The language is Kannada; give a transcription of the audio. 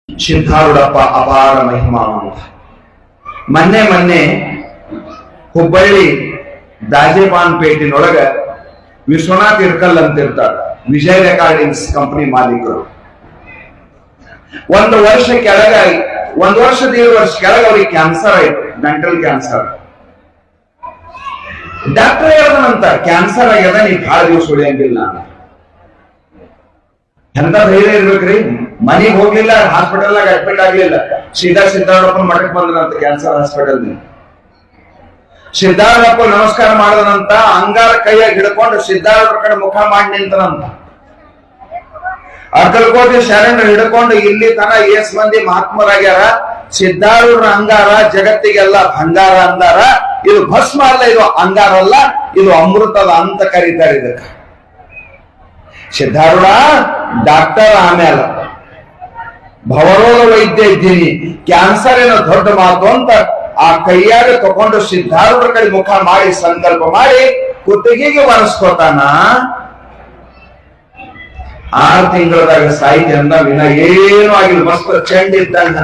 ಸಿದ್ಧಾರೂಢಪ್ಪ ಅಪಾರ ಮಹಿಮಾವಂತ. ಮೊನ್ನೆ ಹುಬ್ಬಳ್ಳಿ ದಾಜೇಪಾನ್ಪೇಟಿನೊಳಗ ವಿಶ್ವನಾಥ್ ಇರ್ಕಲ್ ಅಂತ ಇರ್ತಾರ, ವಿಜಯ್ ರೆಕಾರ್ಡಿಂಗ್ಸ್ ಕಂಪನಿ ಮಾಲೀಕರು. ಒಂದು ವರ್ಷ 1.5 ವರ್ಷ ಕೆಳಗೆ ಅವ್ರಿಗೆ ಕ್ಯಾನ್ಸರ್ ಆಯ್ತು, ಮೆಂಟಲ್ ಕ್ಯಾನ್ಸರ್. ಡಾಕ್ಟರ್ ಹೇಳ್ದನಂತ, ಕ್ಯಾನ್ಸರ್ ಆಗ್ಯದ, ನೀ ಬಹಳ ದಿವಸ ಉಳಿಯಂಗಿಲ್ಲ. ಎಂತ ಧೈರ್ಯ ಇರ್ಬೇಕ್ರಿ, ಮನೆಗೆ ಹೋಗ್ಲಿಲ್ಲ, ಹಾಸ್ಪಿಟಲ್ ಅಡ್ಮಿಟ್ ಆಗ್ಲಿಲ್ಲ, ಸೀದಾ ಸಿದ್ಧಾರೂಢಪ್ಪನ ಮಠಕ್ಕೆ ಬಂದನಂತ ಕ್ಯಾನ್ಸರ್ ಹಾಸ್ಪಿಟಲ್. ಸಿದ್ಧಾರೂಢಪ್ಪ ನಮಸ್ಕಾರ ಮಾಡದನಂತ, ಅಂಗಾರ ಕೈಯಾಗಿ ಹಿಡ್ಕೊಂಡು ಸಿದ್ಧಾರೂಢರ ಕಡೆ ಮುಖ ಮಾಡಿ ನಿಂತನಂತ. ಅಕ್ಕಲಕೋಟೆ ಶರಣರು ಹಿಡ್ಕೊಂಡು ಇಲ್ಲಿ ತನ ಏಸ್ ಮಂದಿ ಮಹಾತ್ಮರಾಗ್ಯಾರ, ಸಿದ್ಧಾರೂಢರ ಅಂಗಾರ ಜಗತ್ತಿಗೆಲ್ಲ ಭಂಗಾರ ಅಂದಾರ. ಇದು ಭಸ್ಮ ಅಲ್ಲ, ಇದು ಅಂಗಾರ ಅಲ್ಲ, ಇದು ಅಮೃತದ ಅಂತ ಕರೀತಾರೆ ಇದಕ್ಕೆ. ಸಿದ್ಧಾರೂಢ ಡಾಕ್ಟರ್, ಆಮೇಲೆ ಭವರೋಗ ವೈದ್ಯ ಇದ್ದೀನಿ, ಕ್ಯಾನ್ಸರ್ ಏನೋ ದೊಡ್ಡ ಮಾತು ಅಂತ ಆ ಕೈಯಾಗ ತಗೊಂಡು ಸಿದ್ಧಾರೂಢರ ಕಡೆ ಮುಖ ಮಾಡಿ ಸಂಕಲ್ಪ ಮಾಡಿ ಕುತ್ತಿಗೆಗೆ ಒರೆಸ್ಕೋತಾನ. 6 ತಿಂಗಳದಾಗ ಸಾಹಿತ್ಯ ಅಂದ, ವಿನ ಏನು ಆಗಿಲ್ಲ, ಮಸ್ತ್ ಚಂಡ್ ಇದ್ದಂಗ.